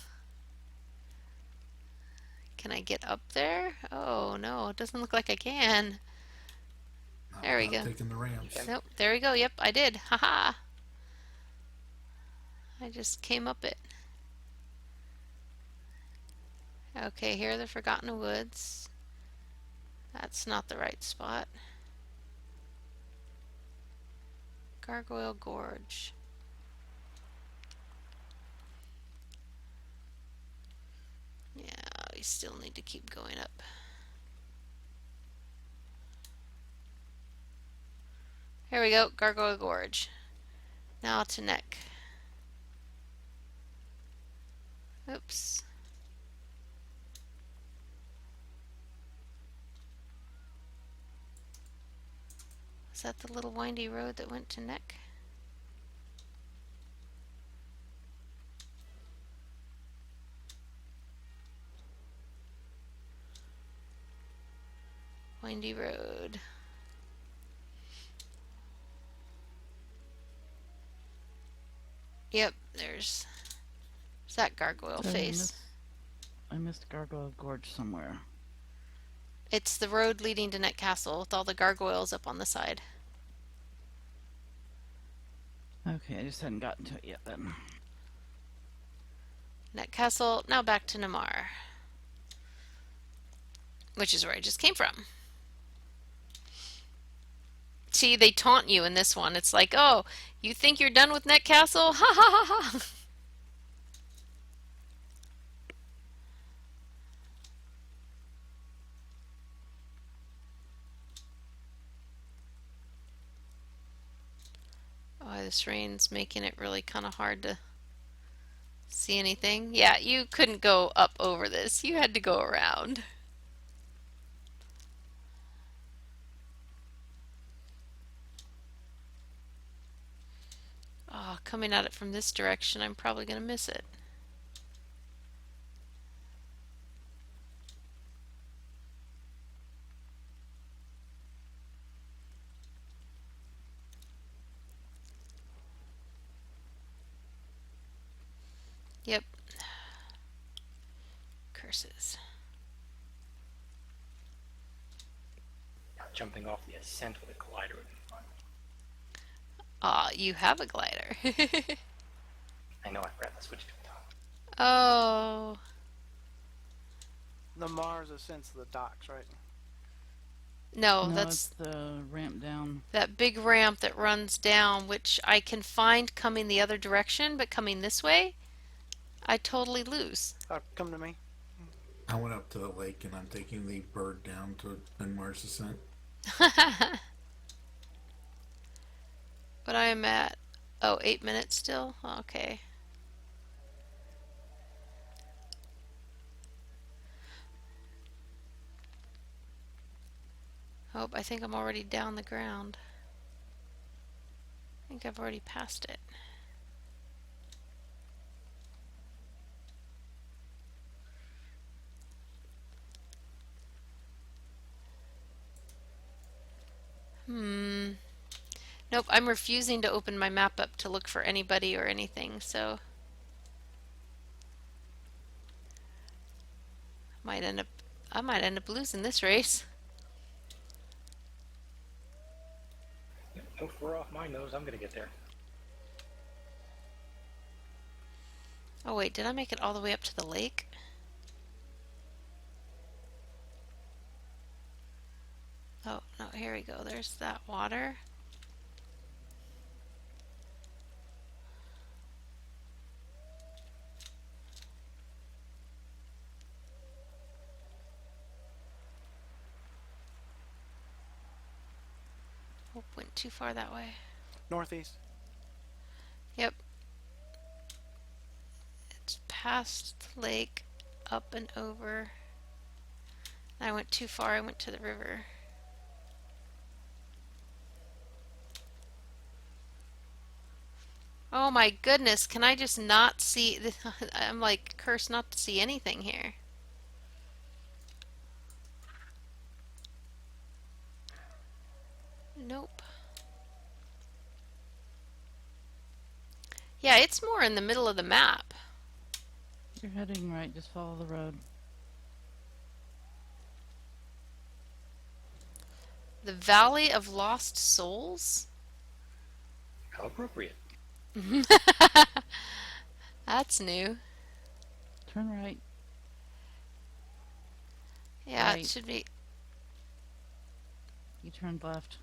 Can I get up there? Oh no, it doesn't look like I can. There we Not go. taking the ramps. Nope, there we go. Yep, I did. Haha. I just came up it. Okay, here are the Forgotten Woods. That's not the right spot. Gargoyle Gorge. Yeah, we still need to keep going up. Here we go, Gargoyle Gorge. Now to Neck. Oops. Is that the little windy road that went to Neck? Windy road. Yep, there's that gargoyle So face. I missed Gargoyle Gorge somewhere. It's the road leading to Neck Castle with all the gargoyles up on the side. Okay, I just hadn't gotten to it yet then. Neck Castle, now back to Namar. Which is where I just came from. See, they taunt you in this one. It's like, oh, you think you're done with Neck Castle? Ha ha ha ha! this rain's making it really kind of hard to see anything. Yeah, you couldn't go up over this. You had to go around. Oh, coming at it from this direction, I'm probably going to miss it. Yep. Curses. Jumping off the ascent with a glider would be fun. Ah, you have a glider. I know, I forgot to switch to it. Oh. The Mars ascents to the docks, right? No, no, that's it's the ramp down. that big ramp that runs down, which I can find coming the other direction, but coming this way, I totally lose. Come to me. I went up to the lake and I'm taking the bird down to Mars Ascent. But I am at, oh, 8 minutes still? Okay. Oh, I think I'm already down the ground. I think I've already passed it. Nope, I'm refusing to open my map up to look for anybody or anything, so I might end up losing this race. Don't fur off my nose, I'm gonna get there. Oh wait, did I make it all the way up to the lake? Oh, no, here we go. There's that water. Oh, went too far that way. Northeast. Yep. It's past the lake, up and over. I went too far. I went to the river. Oh my goodness, can I just not see? I'm like cursed not to see anything here. Nope. Yeah, it's more in the middle of the map. You're heading right, just follow the road. The Valley of Lost Souls? How appropriate. That's new. Turn right. Yeah, Right. it should be. You turned left.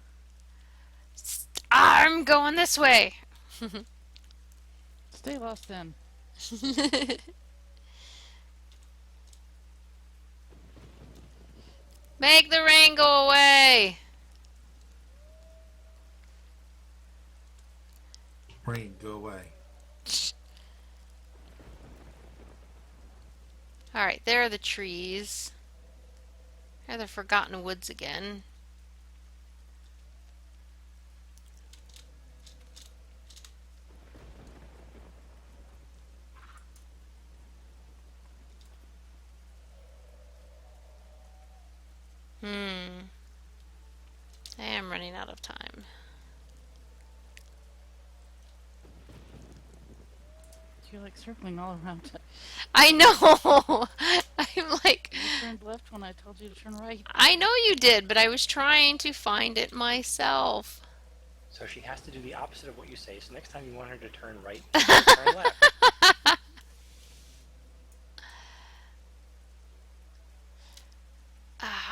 I'm going this way. Stay lost then. Make the rain go away. Rain, go away. Alright, there are the trees. There are the Forgotten Woods again. I am running out of time. You're like circling all around it. I know! I'm like, You turned left when I told you to turn right. I know you did, but I was trying to find it myself. So she has to do the opposite of what you say, so next time you want her to turn right, turn left.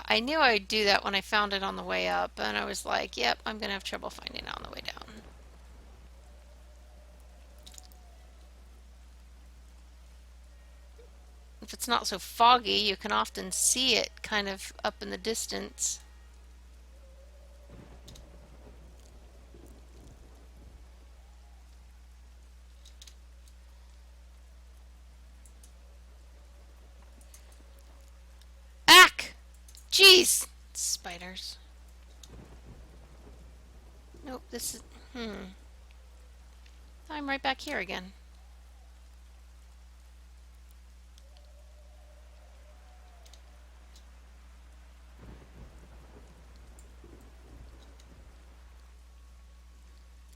I knew I'd do that when I found it on the way up, and I was like, yep, I'm going to have trouble finding it on the way down. If it's not so foggy, you can often see it kind of up in the distance. Jeez! Spiders. Nope, this is... I'm right back here again.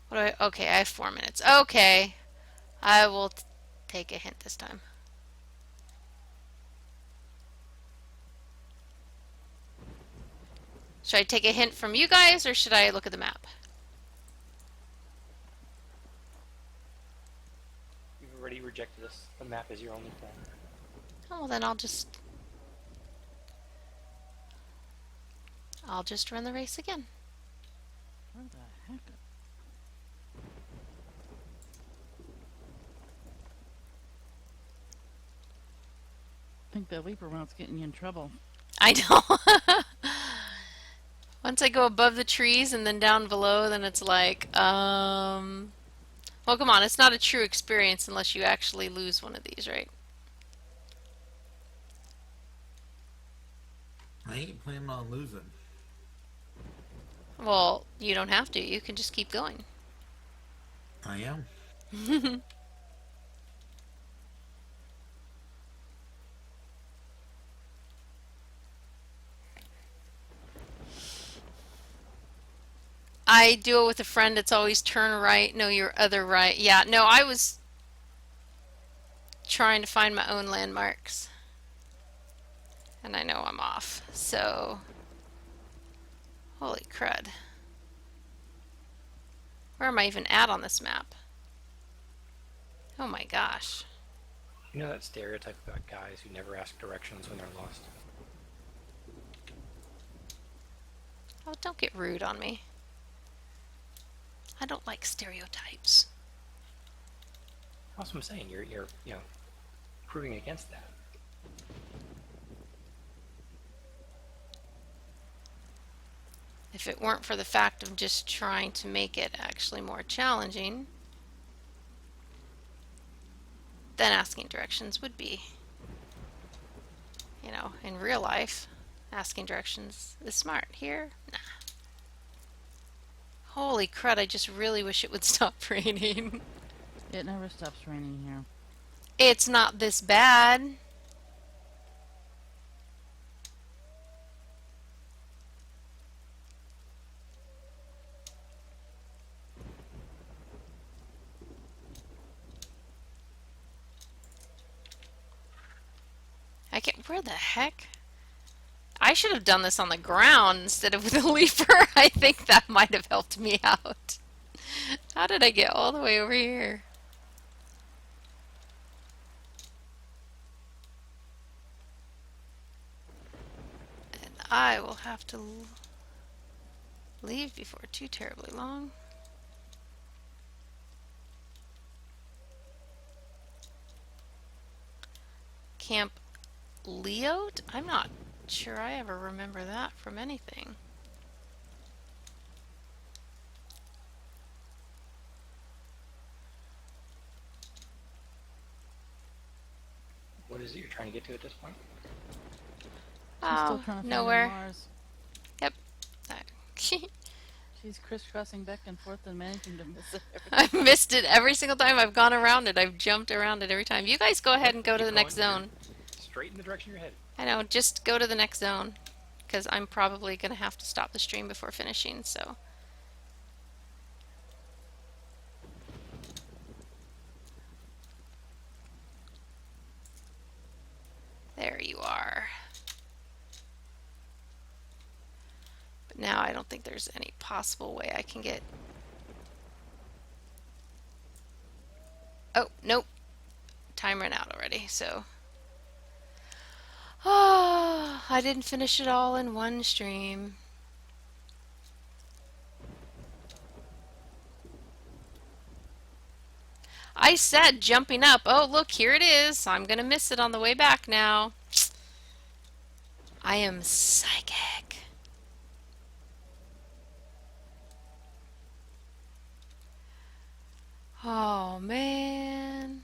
What do I... Okay, I have 4 minutes. Okay. I will take a hint this time. Should I take a hint from you guys, or should I look at the map? You've already rejected us. The map is your only plan. Oh, well then I'll just run the race again. Where the heck? I think the leaper rout's getting you in trouble. I know. Once I go above the trees and then down below, then it's like, well, come on, it's not a true experience unless you actually lose one of these, right? I ain't planning on losing. Well, you don't have to. You can just keep going. I am. I do it with a friend. It's always turn right, no, your other right. Yeah, no, I was trying to find my own landmarks. And I know I'm off, so... Holy crud. Where am I even at on this map? Oh my gosh. You know that stereotype about guys who never ask directions when they're lost? Oh, don't get rude on me. I don't like stereotypes. That's what I'm saying. You're proving against that. If it weren't for the fact of just trying to make it actually more challenging, then asking directions would be, in real life, asking directions is smart. Here, nah. Holy crud, I just really wish it would stop raining. It never stops raining here. It's not this bad. Where the heck? I should have done this on the ground instead of with a leaper. I think that might have helped me out. How did I get all the way over here? And I will have to leave before too terribly long. Camp Leote? I'm not sure I ever remember that from anything. What is it you're trying to get to at this point? She's still Oh, trying to find nowhere. Mars. Yep. She's crisscrossing back and forth and managing to miss it. I've missed it every single time I've gone around it. I've jumped around it every time. You guys go ahead and go to Keep the next going. zone. Straight in the direction you're headed. I know, just go to the next zone. Because I'm probably going to have to stop the stream before finishing, so... There you are. But now I don't think there's any possible way I can get... Oh, nope. Time ran out already, so... Oh, I didn't finish it all in one stream. I said jumping up. Oh, look, here it is. I'm going to miss it on the way back now. I am psychic. Oh, man.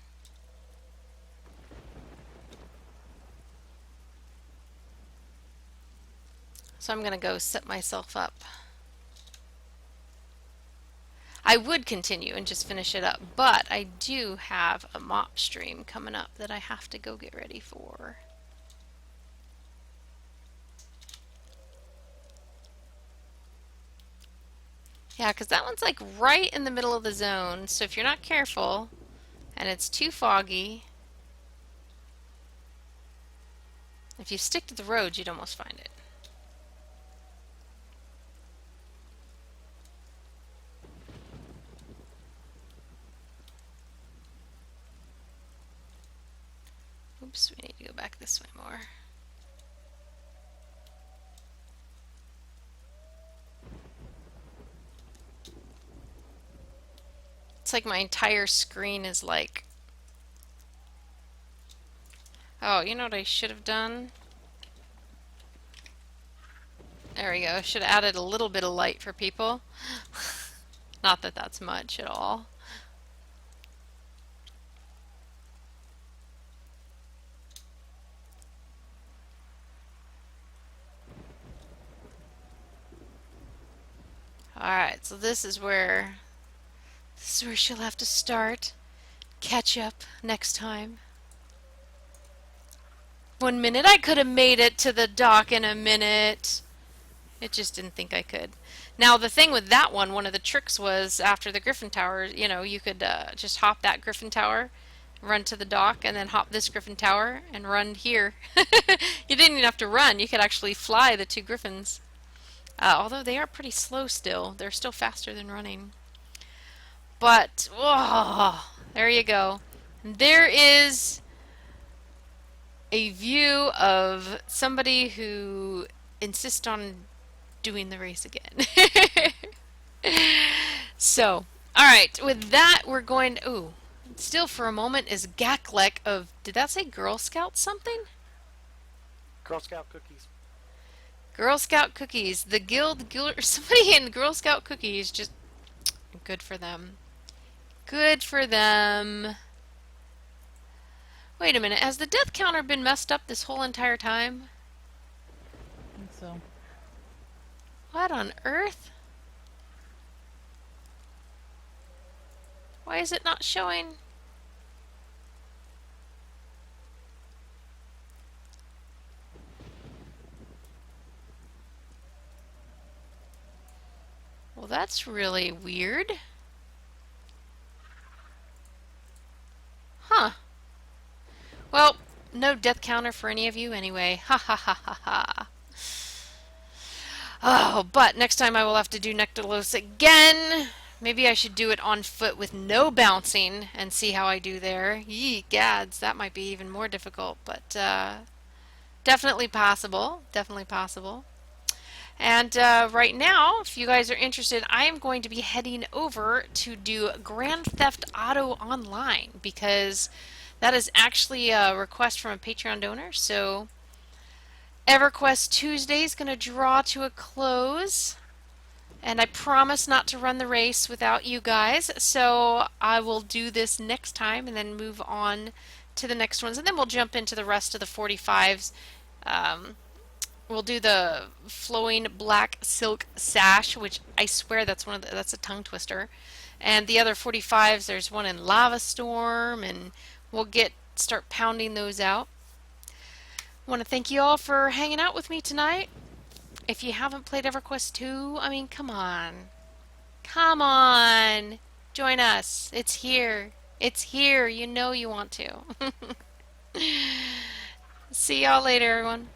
So I'm going to go set myself up. I would continue and just finish it up, but I do have a mop stream coming up that I have to go get ready for. Yeah, because that one's like right in the middle of the zone, so if you're not careful and it's too foggy, if you stick to the roads, you'd almost find it. Oops, we need to go back this way more. It's like my entire screen is like... Oh, you know what I should have done? There we go. Should have added a little bit of light for people. Not that that's much at all. Alright, so this is where she'll have to start. Catch up next time. 1 minute. I could have made it to the dock in a minute. It just didn't think I could. Now the thing with that one of the tricks was after the Griffin Tower, you know, you could just hop that Griffin Tower, run to the dock, and then hop this Griffin Tower and run here. You didn't even have to run. You could actually fly the 2 Griffins. Although they are pretty slow still. They're still faster than running. But, oh, there you go. There is a view of somebody who insists on doing the race again. So, alright, with that we're going to, ooh, still for a moment is Gaklek of, did that say Girl Scout something? Girl Scout cookies. Girl Scout cookies. The somebody in Girl Scout cookies, just good for them. Good for them. Wait a minute, has the death counter been messed up this whole entire time? I think so. What on earth? Why is it not showing? Well, that's really weird. Huh. Well, no death counter for any of you anyway. Ha ha ha ha ha. Oh, but next time I will have to do Nectalos again. Maybe I should do it on foot with no bouncing and see how I do there. Yee, gads, that might be even more difficult, but definitely possible. Definitely possible. And right now, if you guys are interested, I am going to be heading over to do Grand Theft Auto Online because that is actually a request from a Patreon donor. So EverQuest Tuesday is going to draw to a close. And I promise not to run the race without you guys. So I will do this next time and then move on to the next ones. And then we'll jump into the rest of the 45s. We'll do the flowing black silk sash, which I swear that's that's a tongue twister. And the other 45s, there's one in Lava Storm, and we'll start pounding those out. I want to thank you all for hanging out with me tonight. If you haven't played EverQuest 2, I mean, come on. Come on. Join us. It's here. It's here. You know you want to. See y'all later, everyone.